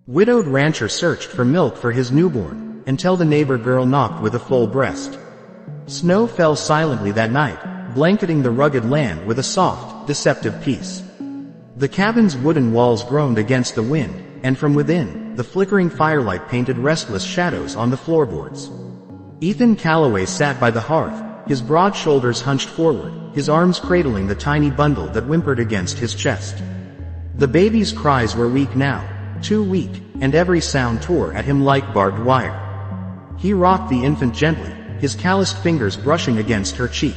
Widowed rancher searched for milk for his newborn, until the neighbor girl knocked with a full breast. Snow fell silently that night, blanketing the rugged land with a soft, deceptive peace. The cabin's wooden walls groaned against the wind, and from within, the flickering firelight painted restless shadows on the floorboards. Ethan Calloway sat by the hearth, his broad shoulders hunched forward, his arms cradling the tiny bundle that whimpered against his chest. The baby's cries were weak now, too weak, and every sound tore at him like barbed wire. He rocked the infant gently, his calloused fingers brushing against her cheek.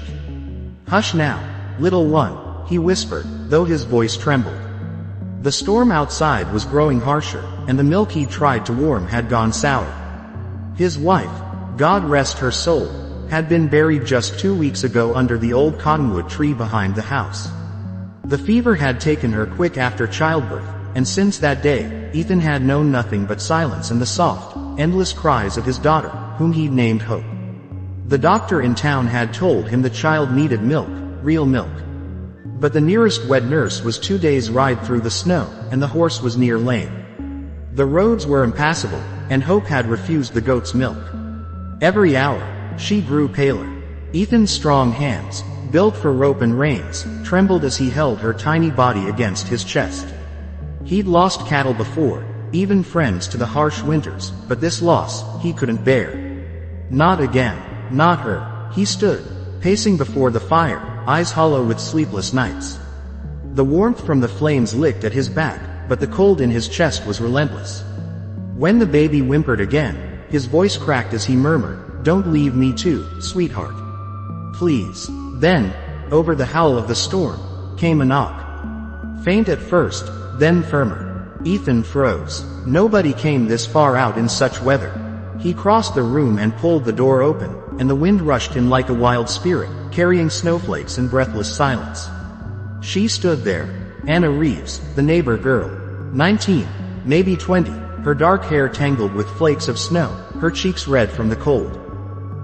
"Hush now, little one," he whispered, though his voice trembled. The storm outside was growing harsher, and the milk he'd tried to warm had gone sour. His wife, God rest her soul, had been buried just 2 weeks ago under the old cottonwood tree behind the house. The fever had taken her quick after childbirth, and since that day, Ethan had known nothing but silence and the soft, endless cries of his daughter, whom he'd named Hope. The doctor in town had told him the child needed milk, real milk. But the nearest wet nurse was 2 days' ride through the snow, and the horse was near lame. The roads were impassable, and Hope had refused the goat's milk. Every hour, she grew paler. Ethan's strong hands, built for rope and reins, trembled as he held her tiny body against his chest. He'd lost cattle before, even friends to the harsh winters, but this loss, he couldn't bear. Not again, not her. He stood, pacing before the fire, eyes hollow with sleepless nights. The warmth from the flames licked at his back, but the cold in his chest was relentless. When the baby whimpered again, his voice cracked as he murmured, "Don't leave me too, sweetheart. Please." Then, over the howl of the storm, came a knock. Faint at first, then firmer. Ethan froze. Nobody came this far out in such weather. He crossed the room and pulled the door open, and the wind rushed in like a wild spirit, carrying snowflakes in breathless silence. She stood there, Anna Reeves, the neighbor girl. 19, maybe 20, her dark hair tangled with flakes of snow, her cheeks red from the cold.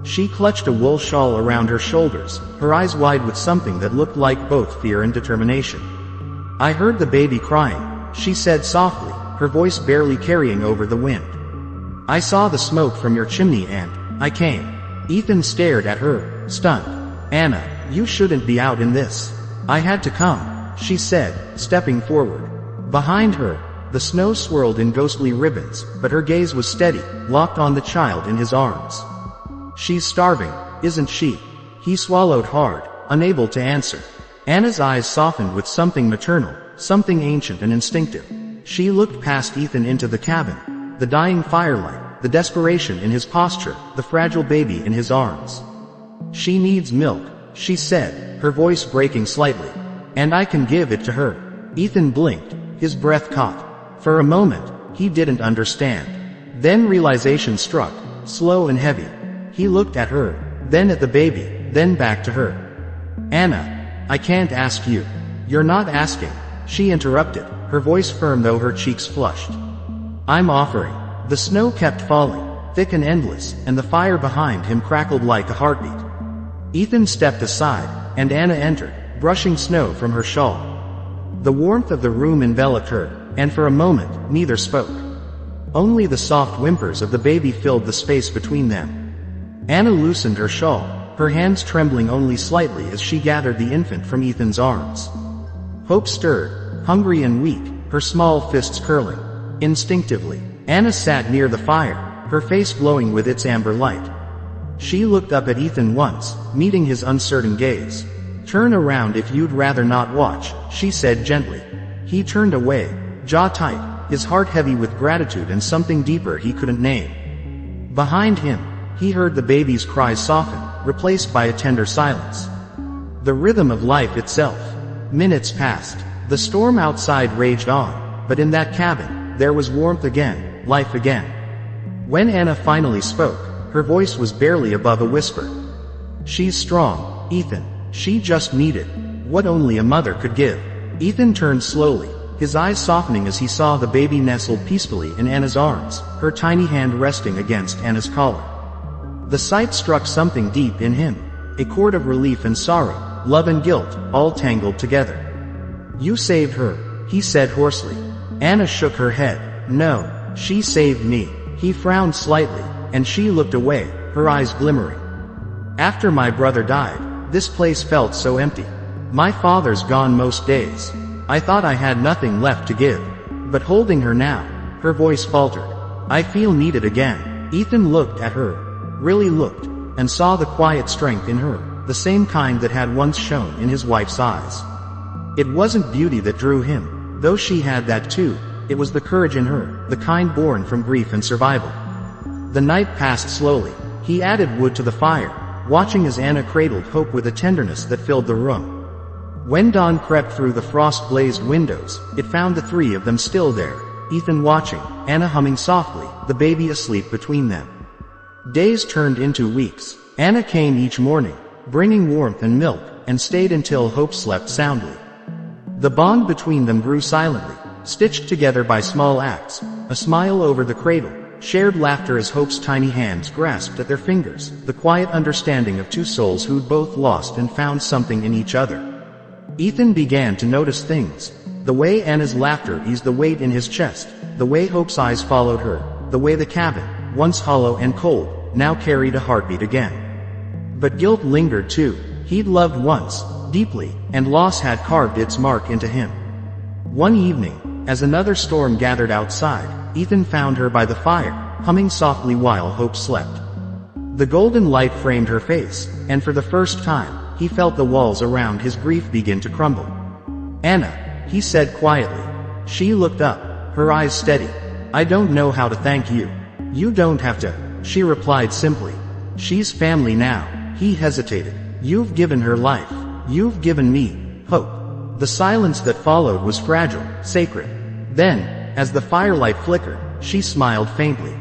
She clutched a wool shawl around her shoulders, her eyes wide with something that looked like both fear and determination. "I heard the baby crying," she said softly, her voice barely carrying over the wind. "I saw the smoke from your chimney and I came." Ethan stared at her, stunned. "Anna, you shouldn't be out in this." "I had to come," she said, stepping forward. Behind her, the snow swirled in ghostly ribbons, but her gaze was steady, locked on the child in his arms. "She's starving, isn't she?" He swallowed hard, unable to answer. Anna's eyes softened with something maternal, something ancient and instinctive. She looked past Ethan into the cabin, the dying firelight, the desperation in his posture, the fragile baby in his arms. "She needs milk," she said, her voice breaking slightly. "And I can give it to her." Ethan blinked, his breath caught. For a moment, he didn't understand. Then realization struck, slow and heavy. He looked at her, then at the baby, then back to her. "Anna, I can't ask you." "You're not asking," she interrupted, her voice firm though her cheeks flushed. "I'm offering." The snow kept falling, thick and endless, and the fire behind him crackled like a heartbeat. Ethan stepped aside, and Anna entered, brushing snow from her shawl. The warmth of the room enveloped her, and for a moment, neither spoke. Only the soft whimpers of the baby filled the space between them. Anna loosened her shawl, her hands trembling only slightly as she gathered the infant from Ethan's arms. Hope stirred, hungry and weak, her small fists curling. Instinctively, Anna sat near the fire, her face glowing with its amber light. She looked up at Ethan once, meeting his uncertain gaze. "Turn around if you'd rather not watch," she said gently. He turned away, jaw tight, his heart heavy with gratitude and something deeper he couldn't name. Behind him, he heard the baby's cries soften, replaced by a tender silence. The rhythm of life itself. Minutes passed. The storm outside raged on, but in that cabin, there was warmth again, life again. When Anna finally spoke, her voice was barely above a whisper. "She's strong, Ethan. She just needed what only a mother could give." Ethan turned slowly, his eyes softening as he saw the baby nestled peacefully in Anna's arms, her tiny hand resting against Anna's collar. The sight struck something deep in him, a chord of relief and sorrow, love and guilt, all tangled together. "You saved her," he said hoarsely. Anna shook her head. "No," She saved me. He frowned slightly, and she looked away, her eyes glimmering. After my brother died, this place felt so empty. My father's gone most days. I thought I had nothing left to give. But holding her now, her voice faltered. I feel needed again. Ethan looked at her, really looked, and saw the quiet strength in her, the same kind that had once shone in his wife's eyes. It wasn't beauty that drew him, though she had that too. It was the courage in her, the kind born from grief and survival. The night passed slowly. He added wood to the fire, watching as Anna cradled Hope with a tenderness that filled the room. When dawn crept through the frost-glazed windows, it found the three of them still there, Ethan watching, Anna humming softly, the baby asleep between them. Days turned into weeks. Anna came each morning, bringing warmth and milk, and stayed until Hope slept soundly. The bond between them grew silently, stitched together by small acts, a smile over the cradle, shared laughter as Hope's tiny hands grasped at their fingers, the quiet understanding of two souls who'd both lost and found something in each other. Ethan began to notice things. The way Anna's laughter eased the weight in his chest, the way Hope's eyes followed her, the way the cabin, once hollow and cold, now carried a heartbeat again. But guilt lingered too. He'd loved once, deeply, and loss had carved its mark into him. One evening, as another storm gathered outside, Ethan found her by the fire, humming softly while Hope slept. The golden light framed her face, and for the first time, he felt the walls around his grief begin to crumble. Anna, he said quietly. She looked up, her eyes steady. I don't know how to thank you. You don't have to, she replied simply. She's family now. He hesitated. You've given her life. You've given me hope. The silence that followed was fragile, sacred. Then, as the firelight flickered, she smiled faintly.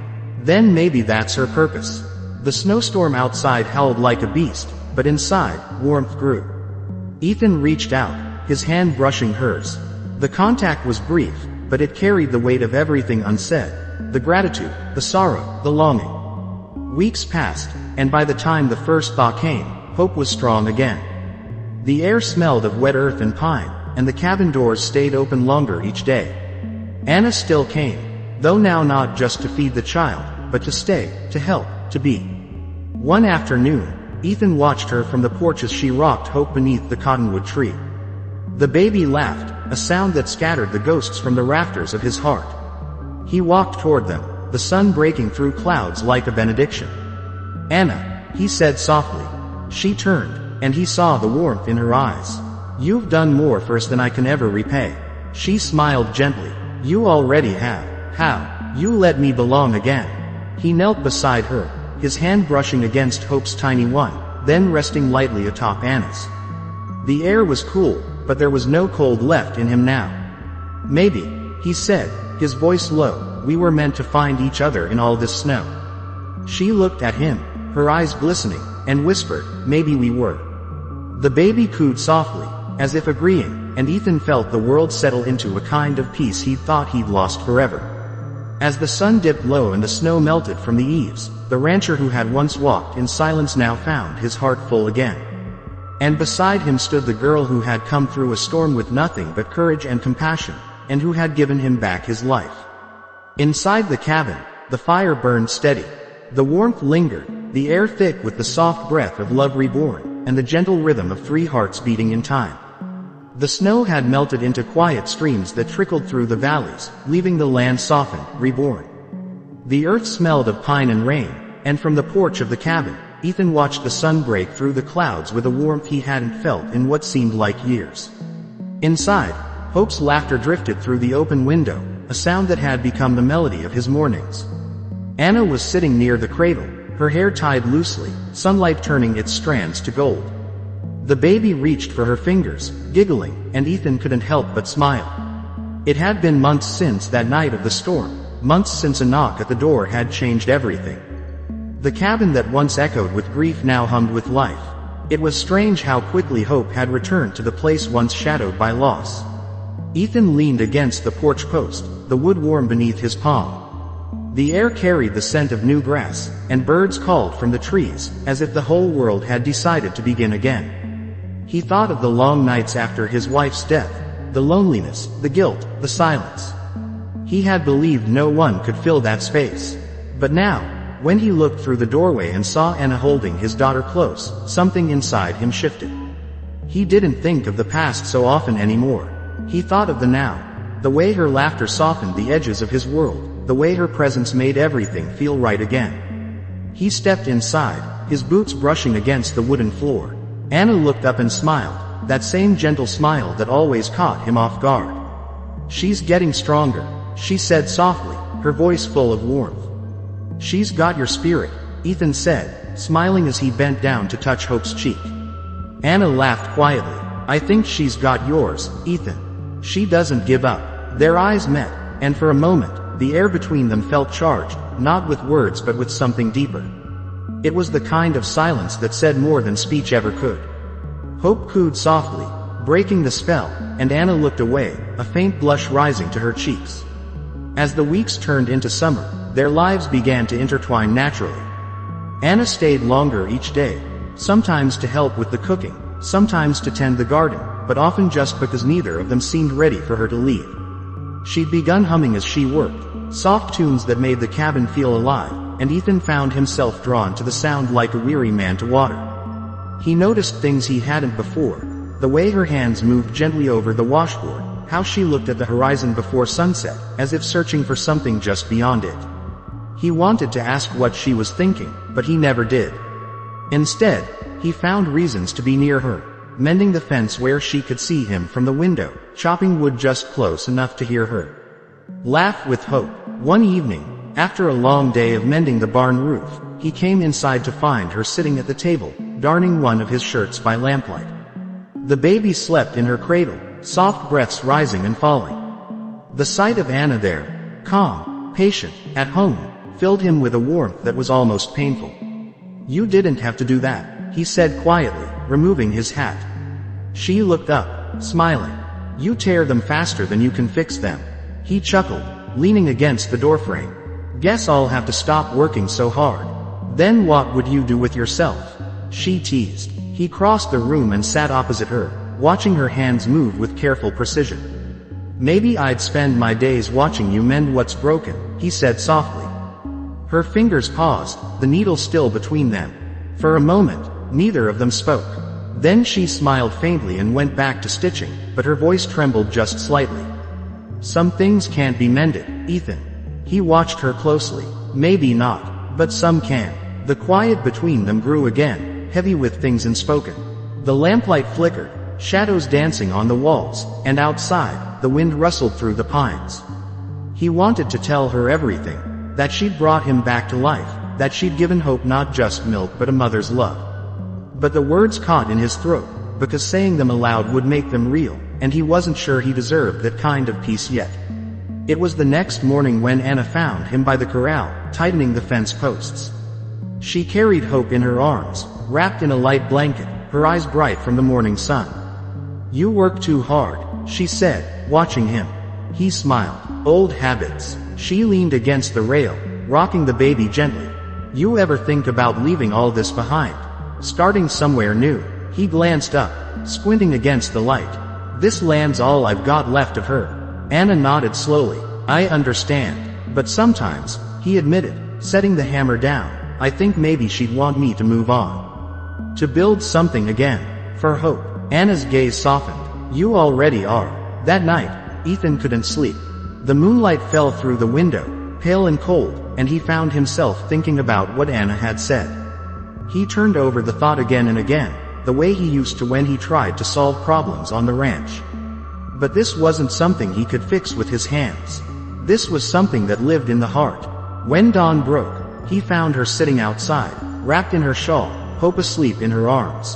Then maybe that's her purpose. The snowstorm outside howled like a beast, but inside, warmth grew. Ethan reached out, his hand brushing hers. The contact was brief, but it carried the weight of everything unsaid. The gratitude, the sorrow, the longing. Weeks passed, and by the time the first thaw came, Hope was strong again. The air smelled of wet earth and pine, and the cabin doors stayed open longer each day. Anna still came, though now not just to feed the child, but to stay, to help, to be. One afternoon, Ethan watched her from the porch as she rocked Hope beneath the cottonwood tree. The baby laughed, a sound that scattered the ghosts from the rafters of his heart. He walked toward them, the sun breaking through clouds like a benediction. Anna, he said softly. She turned, and he saw the warmth in her eyes. You've done more for us than I can ever repay. She smiled gently. You already have. How? You let me belong again. He knelt beside her, his hand brushing against Hope's tiny one, then resting lightly atop Anna's. The air was cool, but there was no cold left in him now. Maybe, he said, his voice low, we were meant to find each other in all this snow. She looked at him, her eyes glistening, and whispered, maybe we were. The baby cooed softly, as if agreeing, and Ethan felt the world settle into a kind of peace he'd thought he'd lost forever. As the sun dipped low and the snow melted from the eaves, the rancher who had once walked in silence now found his heart full again. And beside him stood the girl who had come through a storm with nothing but courage and compassion, and who had given him back his life. Inside the cabin, the fire burned steady. The warmth lingered, the air thick with the soft breath of love reborn, and the gentle rhythm of three hearts beating in time. The snow had melted into quiet streams that trickled through the valleys, leaving the land softened, reborn. The earth smelled of pine and rain, and from the porch of the cabin, Ethan watched the sun break through the clouds with a warmth he hadn't felt in what seemed like years. Inside, Hope's laughter drifted through the open window, a sound that had become the melody of his mornings. Anna was sitting near the cradle, her hair tied loosely, sunlight turning its strands to gold. The baby reached for her fingers, giggling, and Ethan couldn't help but smile. It had been months since that night of the storm, months since a knock at the door had changed everything. The cabin that once echoed with grief now hummed with life. It was strange how quickly hope had returned to the place once shadowed by loss. Ethan leaned against the porch post, the wood warm beneath his palm. The air carried the scent of new grass, and birds called from the trees, as if the whole world had decided to begin again. He thought of the long nights after his wife's death, the loneliness, the guilt, the silence. He had believed no one could fill that space. But now, when he looked through the doorway and saw Anna holding his daughter close, something inside him shifted. He didn't think of the past so often anymore. He thought of the now. The way her laughter softened the edges of his world, the way her presence made everything feel right again. He stepped inside, his boots brushing against the wooden floor. Anna looked up and smiled, that same gentle smile that always caught him off guard. "She's getting stronger," she said softly, her voice full of warmth. "She's got your spirit," Ethan said, smiling as he bent down to touch Hope's cheek. Anna laughed quietly. "I think she's got yours, Ethan. She doesn't give up." Their eyes met, and for a moment, the air between them felt charged, not with words but with something deeper. It was the kind of silence that said more than speech ever could. Hope cooed softly, breaking the spell, and Anna looked away, a faint blush rising to her cheeks. As the weeks turned into summer, their lives began to intertwine naturally. Anna stayed longer each day, sometimes to help with the cooking, sometimes to tend the garden, but often just because neither of them seemed ready for her to leave. She'd begun humming as she worked, soft tunes that made the cabin feel alive, and Ethan found himself drawn to the sound like a weary man to water. He noticed things he hadn't before, the way her hands moved gently over the washboard, how she looked at the horizon before sunset, as if searching for something just beyond it. He wanted to ask what she was thinking, but he never did. Instead, he found reasons to be near her, mending the fence where she could see him from the window, chopping wood just close enough to hear her laugh with Hope. One evening, after a long day of mending the barn roof, he came inside to find her sitting at the table, darning one of his shirts by lamplight. The baby slept in her cradle, soft breaths rising and falling. The sight of Anna there, calm, patient, at home, filled him with a warmth that was almost painful. "You didn't have to do that," he said quietly, removing his hat. She looked up, smiling. "You tear them faster than you can fix them." He chuckled, leaning against the doorframe. "Guess I'll have to stop working so hard." "Then what would you do with yourself?" she teased. He crossed the room and sat opposite her, watching her hands move with careful precision. "Maybe I'd spend my days watching you mend what's broken," he said softly. Her fingers paused, the needle still between them. For a moment, neither of them spoke. Then she smiled faintly and went back to stitching, but her voice trembled just slightly. "Some things can't be mended, Ethan." He watched her closely. "Maybe not, but some can." The quiet between them grew again, heavy with things unspoken. The lamplight flickered, shadows dancing on the walls, and outside, the wind rustled through the pines. He wanted to tell her everything, that she'd brought him back to life, that she'd given Hope not just milk but a mother's love. But the words caught in his throat, because saying them aloud would make them real, and he wasn't sure he deserved that kind of peace yet. It was the next morning when Anna found him by the corral, tightening the fence posts. She carried Hope in her arms, wrapped in a light blanket, her eyes bright from the morning sun. "You work too hard," she said, watching him. He smiled. "Old habits." She leaned against the rail, rocking the baby gently. "You ever think about leaving all this behind? Starting somewhere new?" He glanced up, squinting against the light. "This land's all I've got left of her." Anna nodded slowly. "I understand. But sometimes," he admitted, setting the hammer down, "I think maybe she'd want me to move on. To build something again. For Hope." Anna's gaze softened. "You already are." That night, Ethan couldn't sleep. The moonlight fell through the window, pale and cold, and he found himself thinking about what Anna had said. He turned over the thought again and again, the way he used to when he tried to solve problems on the ranch. But this wasn't something he could fix with his hands. This was something that lived in the heart. When dawn broke, he found her sitting outside, wrapped in her shawl, Hope asleep in her arms.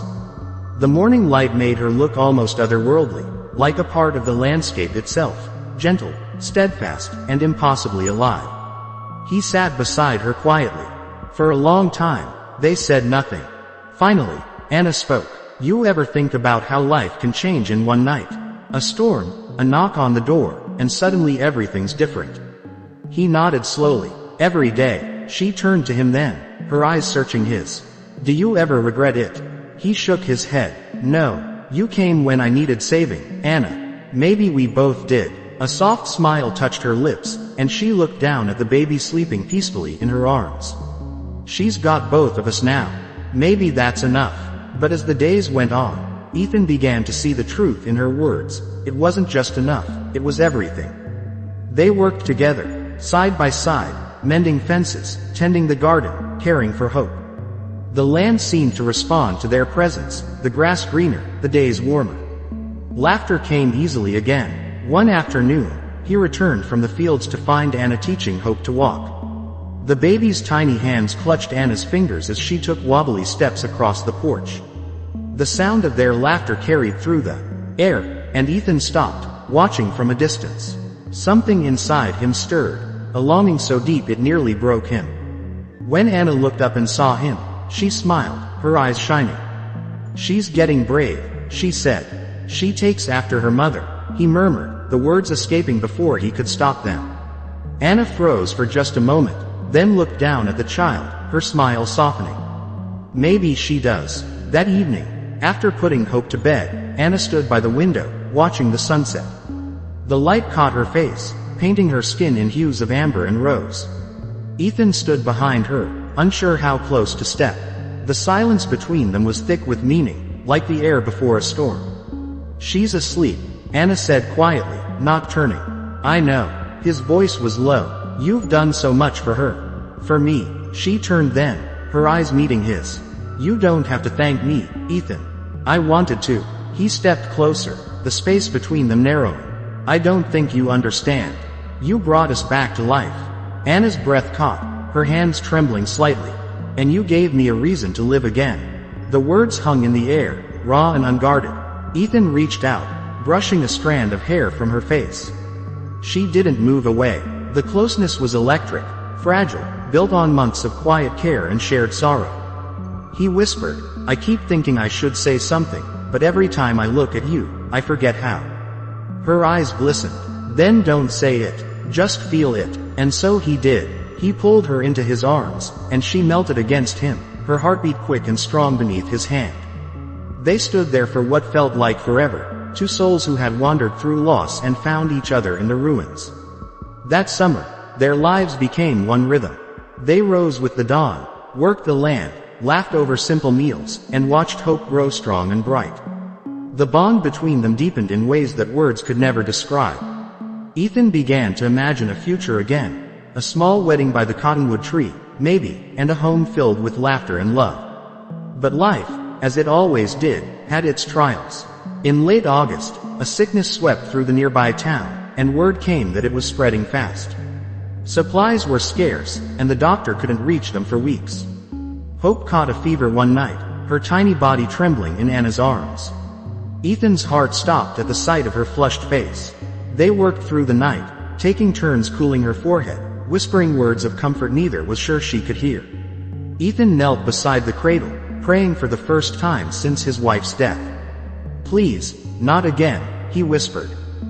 The morning light made her look almost otherworldly, like a part of the landscape itself, gentle, steadfast, and impossibly alive. He sat beside her quietly. For a long time, they said nothing. Finally, Anna spoke. "You ever think about how life can change in one night? A storm, a knock on the door, and suddenly everything's different." He nodded slowly. "Every day." She turned to him then, her eyes searching his. "Do you ever regret it?" He shook his head. "No. You came when I needed saving, Anna." "Maybe we both did. A soft smile touched her lips, and she looked down at the baby sleeping peacefully in her arms. She's got both of us now. Maybe that's enough. But as the days went on, Ethan began to see the truth in her words. It wasn't just enough, it was everything. They worked together, side by side, mending fences, tending the garden, caring for Hope. The land seemed to respond to their presence, the grass greener, the days warmer. Laughter came easily again. One afternoon, he returned from the fields to find Anna teaching Hope to walk. The baby's tiny hands clutched Anna's fingers as she took wobbly steps across the porch. The sound of their laughter carried through the air, and Ethan stopped, watching from a distance. Something inside him stirred, a longing so deep it nearly broke him. When Anna looked up and saw him, she smiled, her eyes shining. "She's getting brave," she said. "She takes after her mother," he murmured, the words escaping before he could stop them. Anna froze for just a moment, then looked down at the child, her smile softening. "Maybe she does." That evening, after putting Hope to bed, Anna stood by the window, watching the sunset. The light caught her face, painting her skin in hues of amber and rose. Ethan stood behind her, unsure how close to step. The silence between them was thick with meaning, like the air before a storm. "She's asleep," Anna said quietly, not turning. "I know." His voice was low. "You've done so much for her." "For me." She turned then, her eyes meeting his. "You don't have to thank me, Ethan." "I wanted to." He stepped closer, the space between them narrowing. "I don't think you understand. You brought us back to life." Anna's breath caught, her hands trembling slightly. "And you gave me a reason to live again." The words hung in the air, raw and unguarded. Ethan reached out, brushing a strand of hair from her face. She didn't move away. The closeness was electric, fragile, built on months of quiet care and shared sorrow. He whispered, "I keep thinking I should say something, but every time I look at you, I forget how." Her eyes glistened. "Then don't say it. Just feel it." And so he did. He pulled her into his arms, and she melted against him, her heartbeat quick and strong beneath his hand. They stood there for what felt like forever, two souls who had wandered through loss and found each other in the ruins. That summer, their lives became one rhythm. They rose with the dawn, worked the land, laughed over simple meals, and watched hope grow strong and bright. The bond between them deepened in ways that words could never describe. Ethan began to imagine a future again. A small wedding by the cottonwood tree, maybe, and a home filled with laughter and love. But life, as it always did, had its trials. In late August, a sickness swept through the nearby town, and word came that it was spreading fast. Supplies were scarce, and the doctor couldn't reach them for weeks. Hope caught a fever one night, her tiny body trembling in Anna's arms. Ethan's heart stopped at the sight of her flushed face. They worked through the night, taking turns cooling her forehead, whispering words of comfort neither was sure she could hear. Ethan knelt beside the cradle, praying for the first time since his wife's death. "Please, not again," he whispered.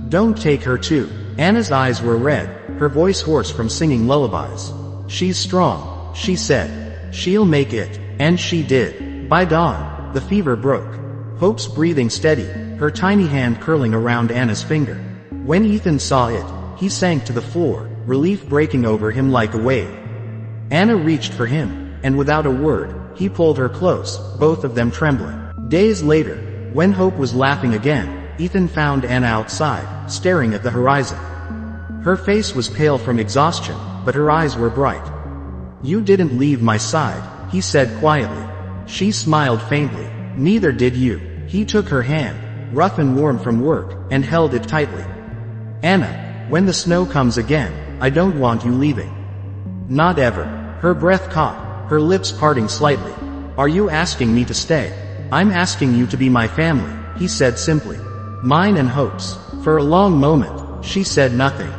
"Don't take her too." Anna's eyes were red, her voice hoarse from singing lullabies. "She's strong," she said. "She'll make it." And she did. By dawn, the fever broke. Hope's breathing steady, her tiny hand curling around Anna's finger. When Ethan saw it, he sank to the floor, relief breaking over him like a wave. Anna reached for him, and without a word, he pulled her close, both of them trembling. Days later, when Hope was laughing again, Ethan found Anna outside, staring at the horizon. Her face was pale from exhaustion, but her eyes were bright. "You didn't leave my side," he said quietly. She smiled faintly. "Neither did you." He took her hand, rough and warm from work, and held it tightly. "Anna, when the snow comes again, I don't want you leaving." "Not ever." Her breath caught, her lips parting slightly. "Are you asking me to stay?" "I'm asking you to be my family," he said simply. "Mine and Hope's." For a long moment, she said nothing.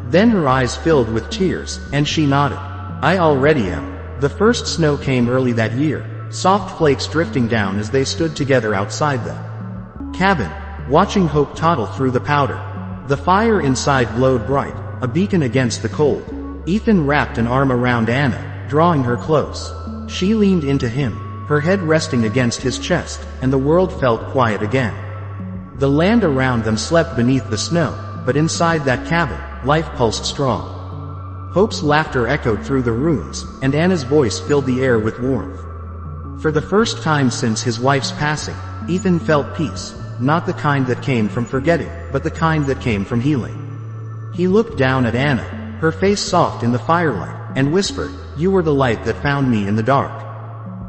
Then her eyes filled with tears, and she nodded. "I already am." The first snow came early that year, soft flakes drifting down as they stood together outside the cabin, watching Hope toddle through the powder. The fire inside glowed bright, a beacon against the cold. Ethan wrapped an arm around Anna, drawing her close. She leaned into him, her head resting against his chest, and the world felt quiet again. The land around them slept beneath the snow, but inside that cabin, life pulsed strong. Hope's laughter echoed through the rooms, and Anna's voice filled the air with warmth. For the first time since his wife's passing, Ethan felt peace, not the kind that came from forgetting, but the kind that came from healing. He looked down at Anna, her face soft in the firelight, and whispered, "You were the light that found me in the dark."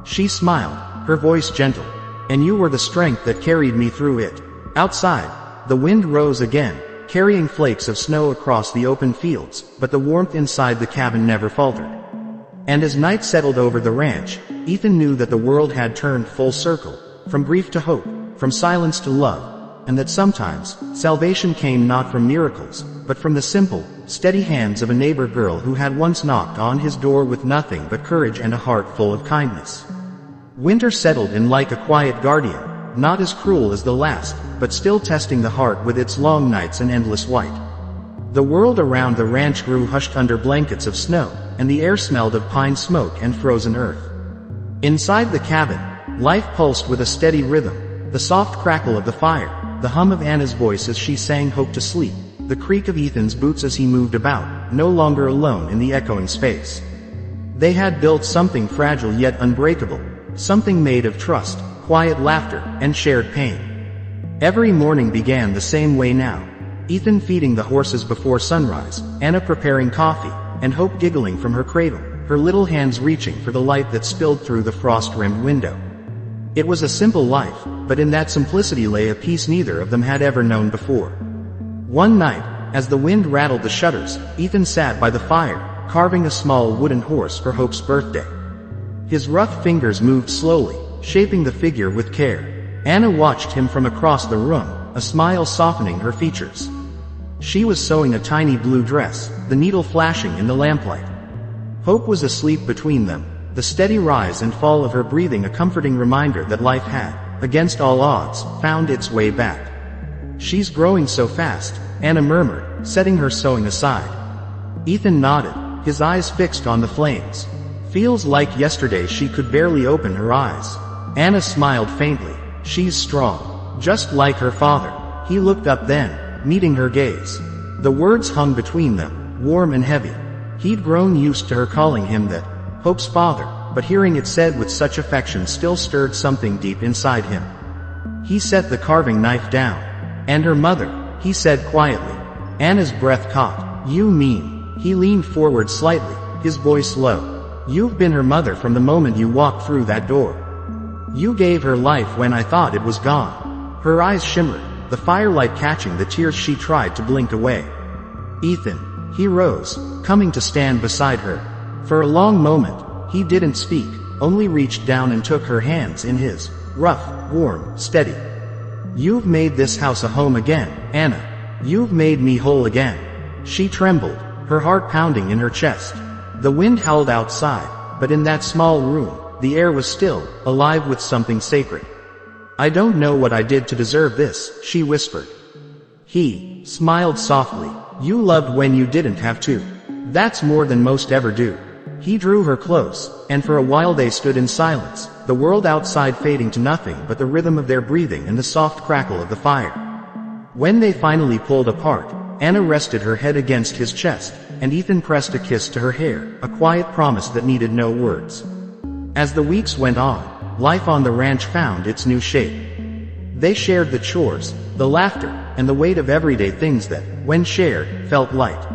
She smiled, her voice gentle, "And you were the strength that carried me through it." Outside, the wind rose again, carrying flakes of snow across the open fields, but the warmth inside the cabin never faltered. And as night settled over the ranch, Ethan knew that the world had turned full circle, from grief to hope, from silence to love, and that sometimes, salvation came not from miracles, but from the simple, steady hands of a neighbor girl who had once knocked on his door with nothing but courage and a heart full of kindness. Winter settled in like a quiet guardian, not as cruel as the last, but still testing the heart with its long nights and endless white. The world around the ranch grew hushed under blankets of snow, and the air smelled of pine smoke and frozen earth. Inside the cabin, life pulsed with a steady rhythm, the soft crackle of the fire, the hum of Anna's voice as she sang Hope to sleep, the creak of Ethan's boots as he moved about, no longer alone in the echoing space. They had built something fragile yet unbreakable, something made of trust, quiet laughter, and shared pain. Every morning began the same way now. Ethan feeding the horses before sunrise, Anna preparing coffee, and Hope giggling from her cradle, her little hands reaching for the light that spilled through the frost-rimmed window. It was a simple life, but in that simplicity lay a peace neither of them had ever known before. One night, as the wind rattled the shutters, Ethan sat by the fire, carving a small wooden horse for Hope's birthday. His rough fingers moved slowly, shaping the figure with care. Anna watched him from across the room, a smile softening her features. She was sewing a tiny blue dress, the needle flashing in the lamplight. Hope was asleep between them, the steady rise and fall of her breathing a comforting reminder that life had, against all odds, found its way back. "She's growing so fast," Anna murmured, setting her sewing aside. Ethan nodded, his eyes fixed on the flames. "Feels like yesterday she could barely open her eyes." Anna smiled faintly. "She's strong. Just like her father." He looked up then, meeting her gaze. The words hung between them, warm and heavy. He'd grown used to her calling him that, Hope's father, but hearing it said with such affection still stirred something deep inside him. He set the carving knife down. "And her mother," he said quietly. Anna's breath caught. "You mean?" He leaned forward slightly, his voice low. "You've been her mother from the moment you walked through that door. You gave her life when I thought it was gone." Her eyes shimmered, the firelight catching the tears she tried to blink away. "Ethan." He rose, coming to stand beside her. For a long moment, he didn't speak, only reached down and took her hands in his, rough, warm, steady. "You've made this house a home again, Anna. You've made me whole again." She trembled, her heart pounding in her chest. The wind howled outside, but in that small room, the air was still, alive with something sacred. "I don't know what I did to deserve this," she whispered. He smiled softly. "You loved when you didn't have to. That's more than most ever do." He drew her close, and for a while they stood in silence, the world outside fading to nothing but the rhythm of their breathing and the soft crackle of the fire. When they finally pulled apart, Anna rested her head against his chest, and Ethan pressed a kiss to her hair, a quiet promise that needed no words. As the weeks went on, life on the ranch found its new shape. They shared the chores, the laughter, and the weight of everyday things that, when shared, felt light.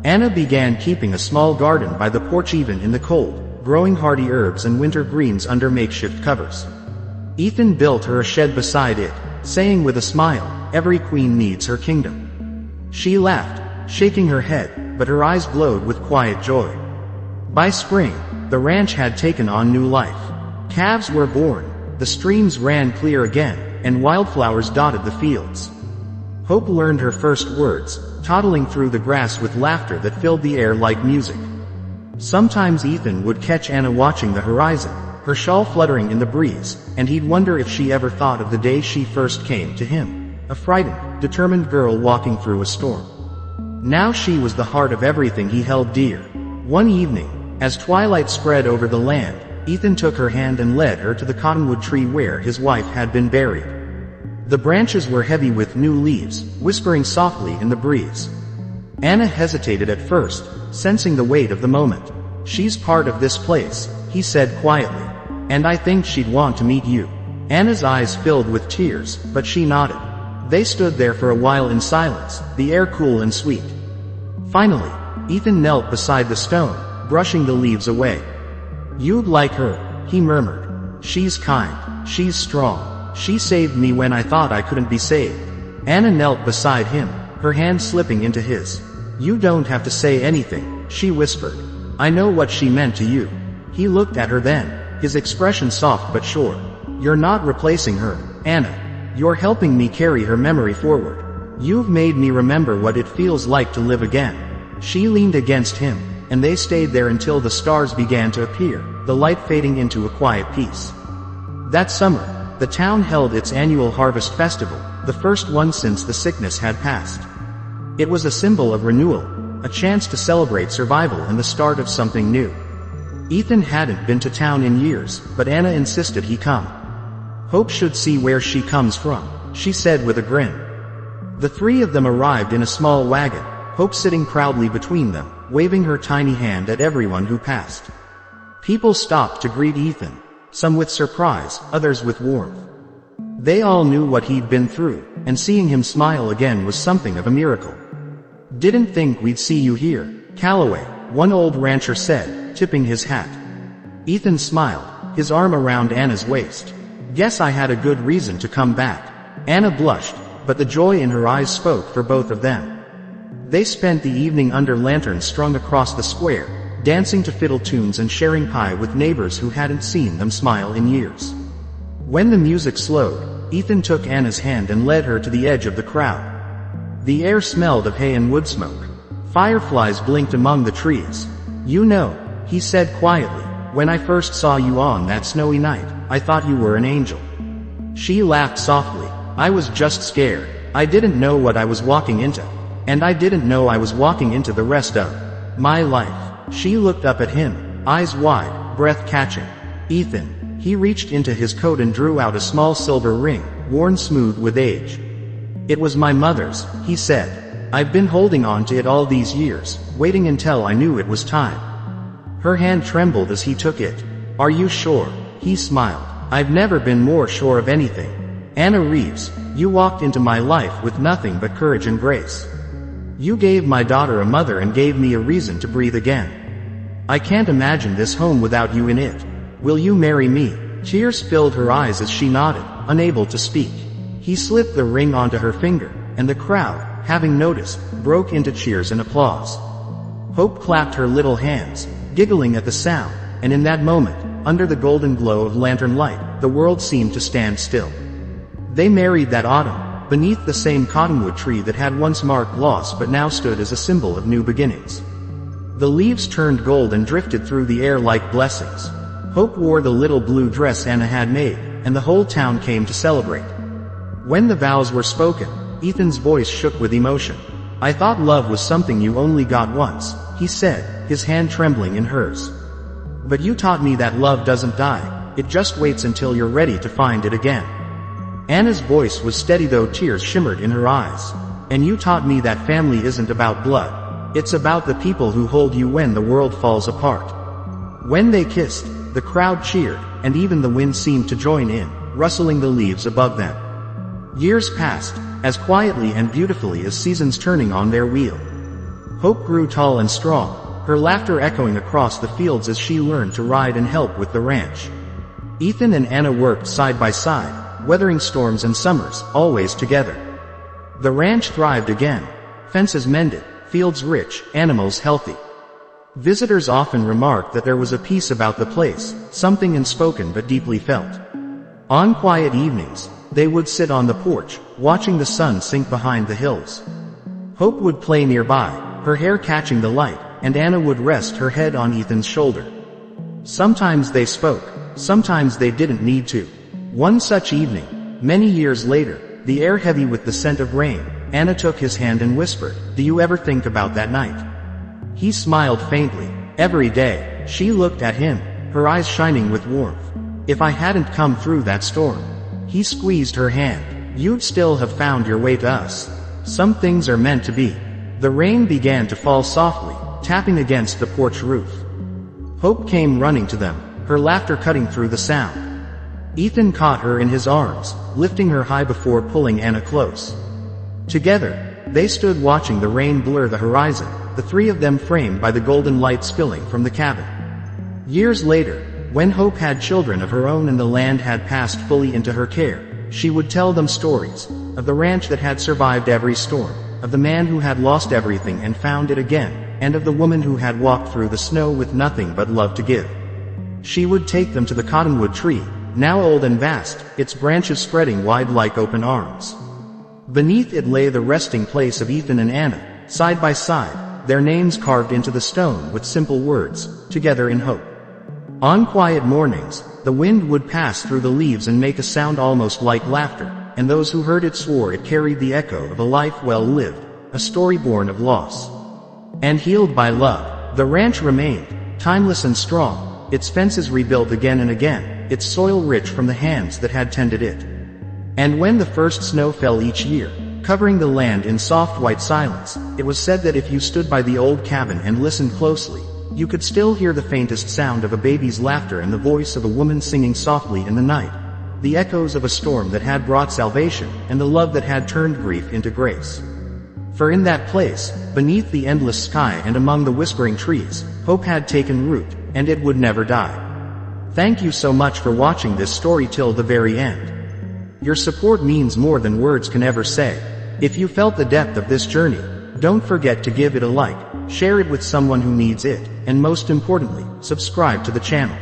Anna began keeping a small garden by the porch even in the cold, growing hardy herbs and winter greens under makeshift covers. Ethan built her a shed beside it, saying with a smile, "Every queen needs her kingdom." She laughed, shaking her head, but her eyes glowed with quiet joy. By spring, the ranch had taken on new life. Calves were born, the streams ran clear again, and wildflowers dotted the fields. Hope learned her first words, toddling through the grass with laughter that filled the air like music. Sometimes Ethan would catch Anna watching the horizon, her shawl fluttering in the breeze, and he'd wonder if she ever thought of the day she first came to him, a frightened, determined girl walking through a storm. Now she was the heart of everything he held dear. One evening, as twilight spread over the land, Ethan took her hand and led her to the cottonwood tree where his wife had been buried. The branches were heavy with new leaves, whispering softly in the breeze. Anna hesitated at first, sensing the weight of the moment. "She's part of this place," he said quietly. "And I think she'd want to meet you." Anna's eyes filled with tears, but she nodded. They stood there for a while in silence, the air cool and sweet. Finally, Ethan knelt beside the stone, brushing the leaves away. "You'd like her," he murmured. "She's kind. She's strong. She saved me when I thought I couldn't be saved." Anna knelt beside him, her hand slipping into his. "You don't have to say anything," she whispered. "I know what she meant to you." He looked at her then, his expression soft but sure. "You're not replacing her, Anna. You're helping me carry her memory forward. You've made me remember what it feels like to live again." She leaned against him, and they stayed there until the stars began to appear, the light fading into a quiet peace. That summer, the town held its annual harvest festival, the first one since the sickness had passed. It was a symbol of renewal, a chance to celebrate survival and the start of something new. Ethan hadn't been to town in years, but Anna insisted he come. "Hope should see where she comes from," she said with a grin. The three of them arrived in a small wagon, Hope sitting proudly between them, waving her tiny hand at everyone who passed. People stopped to greet Ethan, some with surprise, others with warmth. They all knew what he'd been through, and seeing him smile again was something of a miracle. "Didn't think we'd see you here, Calloway," one old rancher said, tipping his hat. Ethan smiled, his arm around Anna's waist. "Guess I had a good reason to come back." Anna blushed, but the joy in her eyes spoke for both of them. They spent the evening under lanterns strung across the square, dancing to fiddle tunes and sharing pie with neighbors who hadn't seen them smile in years. When the music slowed, Ethan took Anna's hand and led her to the edge of the crowd. The air smelled of hay and wood smoke. Fireflies blinked among the trees. "You know," he said quietly, "when I first saw you on that snowy night, I thought you were an angel." She laughed softly. "I was just scared. I didn't know what I was walking into. And I didn't know I was walking into the rest of my life." She looked up at him, eyes wide, breath catching. "Ethan." He reached into his coat and drew out a small silver ring, worn smooth with age. "It was my mother's," he said. "I've been holding on to it all these years, waiting until I knew it was time." Her hand trembled as he took it. "Are you sure?" He smiled. "I've never been more sure of anything. Anna Reeves, you walked into my life with nothing but courage and grace. You gave my daughter a mother and gave me a reason to breathe again. I can't imagine this home without you in it. Will you marry me?" Tears filled her eyes as she nodded, unable to speak. He slipped the ring onto her finger, and the crowd, having noticed, broke into cheers and applause. Hope clapped her little hands, giggling at the sound, and in that moment, under the golden glow of lantern light, the world seemed to stand still. They married that autumn, beneath the same cottonwood tree that had once marked loss but now stood as a symbol of new beginnings. The leaves turned gold and drifted through the air like blessings. Hope wore the little blue dress Anna had made, and the whole town came to celebrate. When the vows were spoken, Ethan's voice shook with emotion. "I thought love was something you only got once," he said, his hand trembling in hers. "But you taught me that love doesn't die, it just waits until you're ready to find it again." Anna's voice was steady though tears shimmered in her eyes. "And you taught me that family isn't about blood. It's about the people who hold you when the world falls apart." When they kissed, the crowd cheered, and even the wind seemed to join in, rustling the leaves above them. Years passed, as quietly and beautifully as seasons turning on their wheel. Hope grew tall and strong, her laughter echoing across the fields as she learned to ride and help with the ranch. Ethan and Anna worked side by side, weathering storms and summers, always together. The ranch thrived again. Fences mended, fields rich, animals healthy. Visitors often remarked that there was a peace about the place, something unspoken but deeply felt. On quiet evenings, they would sit on the porch, watching the sun sink behind the hills. Hope would play nearby, her hair catching the light, and Anna would rest her head on Ethan's shoulder. Sometimes they spoke, sometimes they didn't need to. One such evening, many years later, the air heavy with the scent of rain, Anna took his hand and whispered, "Do you ever think about that night?" He smiled faintly. "Every day." She looked at him, her eyes shining with warmth. "If I hadn't come through that storm." He squeezed her hand. you'd still have found your way to us. Some things are meant to be. The rain began to fall softly, tapping against the porch roof. Hope came running to them, her laughter cutting through the sound. Ethan caught her in his arms, lifting her high before pulling Anna close. Together, they stood watching the rain blur the horizon, the three of them framed by the golden light spilling from the cabin. Years later, when Hope had children of her own and the land had passed fully into her care, she would tell them stories of the ranch that had survived every storm, of the man who had lost everything and found it again, and of the woman who had walked through the snow with nothing but love to give. She would take them to the cottonwood tree, now old and vast, its branches spreading wide like open arms. Beneath it lay the resting place of Ethan and Anna, side by side, their names carved into the stone with simple words, together in hope. On quiet mornings, the wind would pass through the leaves and make a sound almost like laughter, and those who heard it swore it carried the echo of a life well lived, a story born of loss and healed by love. The ranch remained, timeless and strong, its fences rebuilt again and again, its soil rich from the hands that had tended it. And when the first snow fell each year, covering the land in soft white silence, it was said that if you stood by the old cabin and listened closely, you could still hear the faintest sound of a baby's laughter and the voice of a woman singing softly in the night, the echoes of a storm that had brought salvation, and the love that had turned grief into grace. For in that place, beneath the endless sky and among the whispering trees, hope had taken root, and it would never die. Thank you so much for watching this story till the very end. Your support means more than words can ever say. If you felt the depth of this journey, don't forget to give it a like, share it with someone who needs it, and most importantly, subscribe to the channel.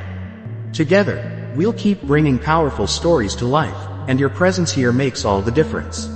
Together, we'll keep bringing powerful stories to life, and your presence here makes all the difference.